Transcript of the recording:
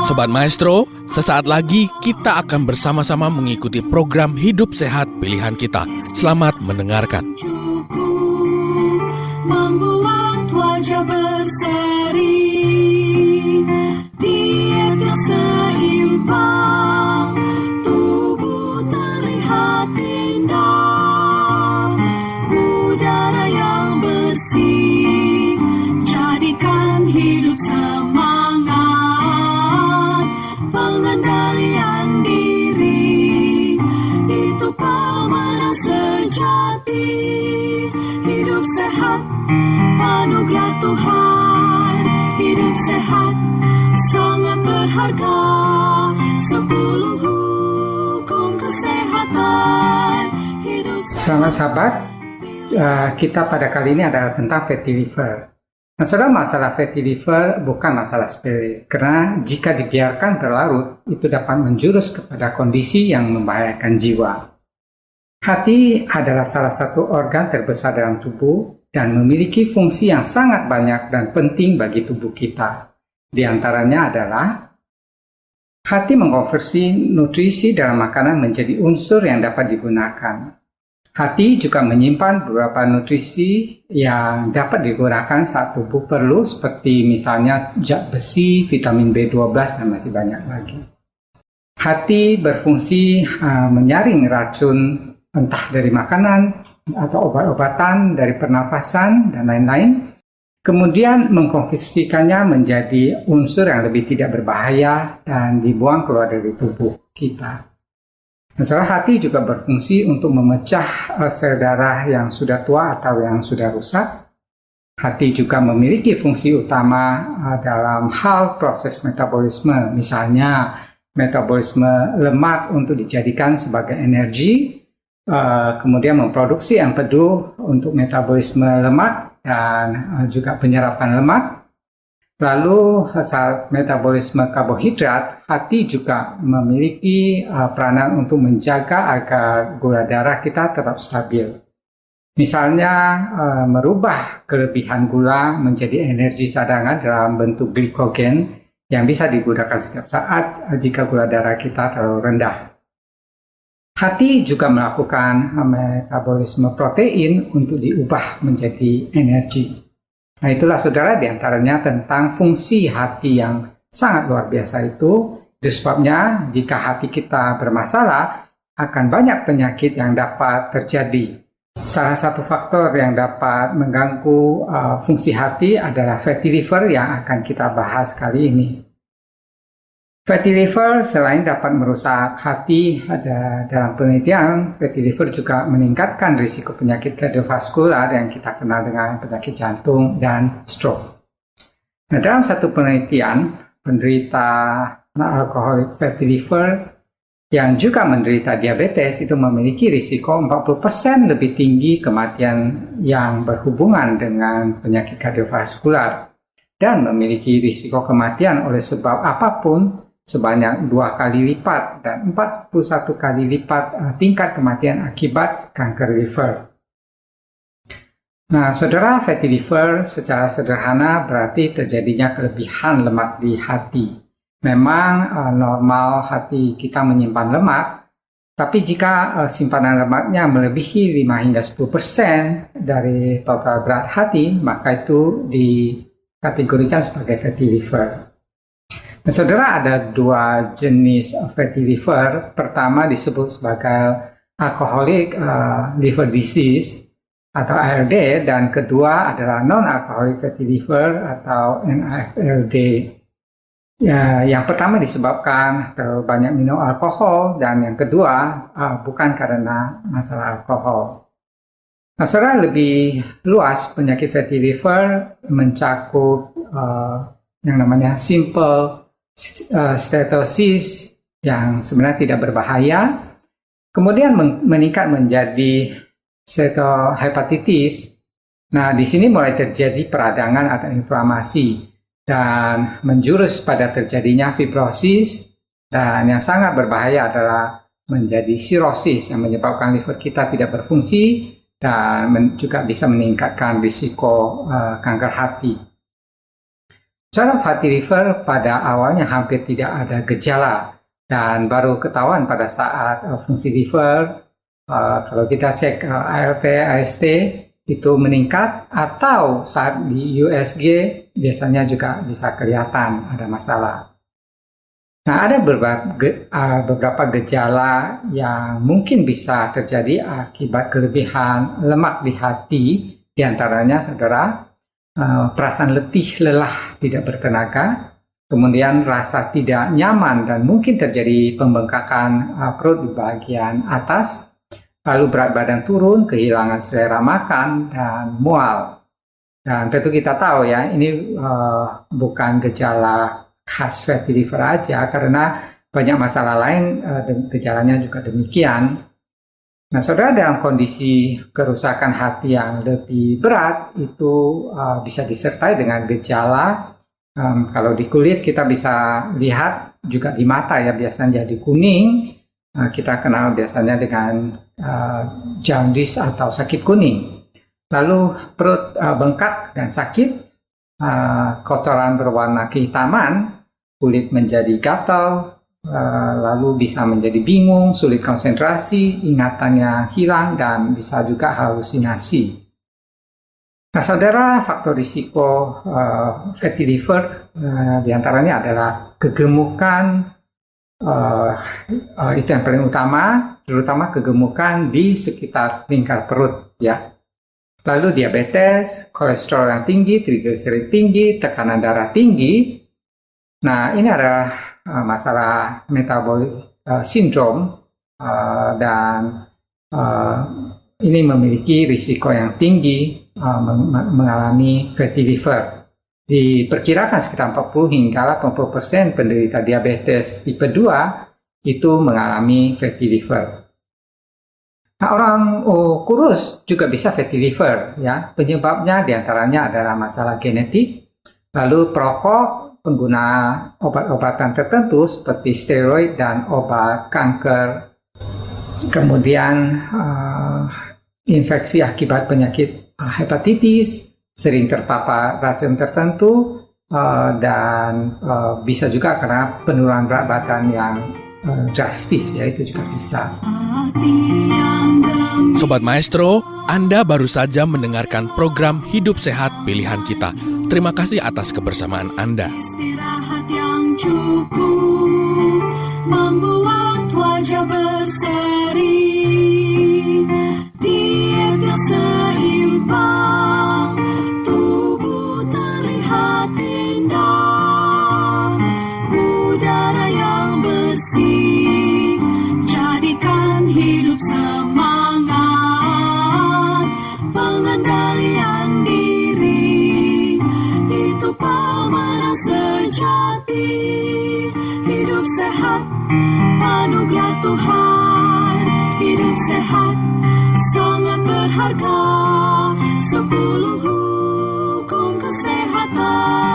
Sobat Maestro, sesaat lagi kita akan bersama-sama mengikuti program Hidup Sehat Pilihan Kita. Selamat mendengarkan. Membuat wajah berseri, diet yang seimbang, tubuh terlihat indah, udara yang bersih, jadikan hidup semangat, pengendalian diri, itu pemenang sejati. Hidup sehat, anugerah Tuhan. Hidup sehat, sangat berharga. 10 hukum kesehatan. Hidup sehat. Selamat sahabat, kita pada kali ini adalah tentang fatty liver. Nah, saudara, masalah fatty liver bukan masalah sepele, karena jika dibiarkan berlarut, itu dapat menjurus kepada kondisi yang membahayakan jiwa. Hati adalah salah satu organ terbesar dalam tubuh dan memiliki fungsi yang sangat banyak dan penting bagi tubuh kita. Di antaranya adalah hati mengkonversi nutrisi dalam makanan menjadi unsur yang dapat digunakan. Hati juga menyimpan beberapa nutrisi yang dapat digunakan saat tubuh perlu, seperti misalnya zat besi, vitamin B12, dan masih banyak lagi. Hati berfungsi menyaring racun entah dari makanan atau obat-obatan, dari pernafasan, dan lain-lain. Kemudian mengkonversikannya menjadi unsur yang lebih tidak berbahaya dan dibuang keluar dari tubuh kita. Masalah hati juga berfungsi untuk memecah sel darah yang sudah tua atau yang sudah rusak. Hati juga memiliki fungsi utama dalam hal proses metabolisme, misalnya metabolisme lemak untuk dijadikan sebagai energi, kemudian memproduksi empedu untuk metabolisme lemak dan juga penyerapan lemak. Lalu saat metabolisme karbohidrat, hati juga memiliki peranan untuk menjaga agar gula darah kita tetap stabil. Misalnya merubah kelebihan gula menjadi energi cadangan dalam bentuk glikogen yang bisa digunakan setiap saat jika gula darah kita terlalu rendah. Hati juga melakukan metabolisme protein untuk diubah menjadi energi. Nah, itulah saudara diantaranya tentang fungsi hati yang sangat luar biasa itu. Itu sebabnya jika hati kita bermasalah, akan banyak penyakit yang dapat terjadi. Salah satu faktor yang dapat mengganggu fungsi hati adalah fatty liver yang akan kita bahas kali ini. Fatty liver selain dapat merusak hati, dalam penelitian, fatty liver juga meningkatkan risiko penyakit kardiovaskular yang kita kenal dengan penyakit jantung dan stroke. Nah, dalam satu penelitian, penderita non-alcoholic fatty liver yang juga menderita diabetes itu memiliki risiko 40% lebih tinggi kematian yang berhubungan dengan penyakit kardiovaskular dan memiliki risiko kematian oleh sebab apapun sebanyak 2 kali lipat dan 41 kali lipat tingkat kematian akibat kanker liver. Nah, saudara, fatty liver secara sederhana berarti terjadinya kelebihan lemak di hati. Memang normal hati kita menyimpan lemak, tapi jika simpanan lemaknya melebihi 5 hingga 10% dari total berat hati, maka itu dikategorikan sebagai fatty liver. Nah, saudara, ada 2 jenis fatty liver. Pertama disebut sebagai alcoholic liver disease atau ALD, dan kedua adalah non-alcoholic fatty liver atau NAFLD. Ya, yang pertama disebabkan terlalu banyak minum alkohol, dan yang kedua bukan karena masalah alkohol. Nah, saudara, lebih luas penyakit fatty liver mencakup yang namanya simple steatosis yang sebenarnya tidak berbahaya, kemudian meningkat menjadi steatohepatitis. Nah, di sini mulai terjadi peradangan atau inflamasi dan menjurus pada terjadinya fibrosis, dan yang sangat berbahaya adalah menjadi sirosis yang menyebabkan liver kita tidak berfungsi dan juga bisa meningkatkan risiko kanker hati. Cara fatty liver pada awalnya hampir tidak ada gejala dan baru ketahuan pada saat fungsi liver. Kalau kita cek ALT, AST itu meningkat, atau saat di USG biasanya juga bisa kelihatan ada masalah. Nah, ada beberapa gejala yang mungkin bisa terjadi akibat kelebihan lemak di hati, diantaranya saudara, perasaan letih, lelah, tidak bertenaga, kemudian rasa tidak nyaman dan mungkin terjadi pembengkakan perut di bagian atas, lalu berat badan turun, kehilangan selera makan, dan mual. Dan tentu kita tahu ya, ini bukan gejala khas fatty liver aja, karena banyak masalah lain gejalanya juga demikian. Nah, saudara, dalam kondisi kerusakan hati yang lebih berat itu bisa disertai dengan gejala. Kalau di kulit kita bisa lihat, juga di mata ya, biasanya jadi kuning. Kita kenal biasanya dengan jaundice atau sakit kuning. Lalu perut bengkak dan sakit, kotoran berwarna kehitaman, kulit menjadi gatal, lalu bisa menjadi bingung, sulit konsentrasi, ingatannya hilang, dan bisa juga halusinasi. Nah, saudara, faktor risiko fatty liver diantaranya adalah kegemukan, itu yang paling utama, terutama kegemukan di sekitar lingkar perut, ya. Lalu diabetes, kolesterol yang tinggi, trigliserid tinggi, tekanan darah tinggi. Nah, ini adalah masalah metabolic syndrome dan ini memiliki risiko yang tinggi mengalami fatty liver. Diperkirakan sekitar 40 hingga 80% penderita diabetes tipe 2 itu mengalami fatty liver. Nah, orang kurus juga bisa fatty liver, ya. Penyebabnya diantaranya adalah masalah genetik, lalu perokok, pengguna obat-obatan tertentu seperti steroid dan obat kanker, kemudian infeksi akibat penyakit hepatitis, sering terpapar racun tertentu, dan bisa juga karena penurunan berat badan yang drastis, ya, itu juga bisa. Sobat Maestro, Anda baru saja mendengarkan program Hidup Sehat Pilihan Kita. Terima kasih atas kebersamaan Anda. Istirahat yang cukup membuat wajah berseri. Diet yang seimbang, tubuh terlihat indah. Udara yang bersih, jadikan hidup semangat. Pengendalian diri, itu pemenang sejati. Hidup sehat, anugerah Tuhan. Hidup sehat, sangat berharga. 10 hukum kesehatan.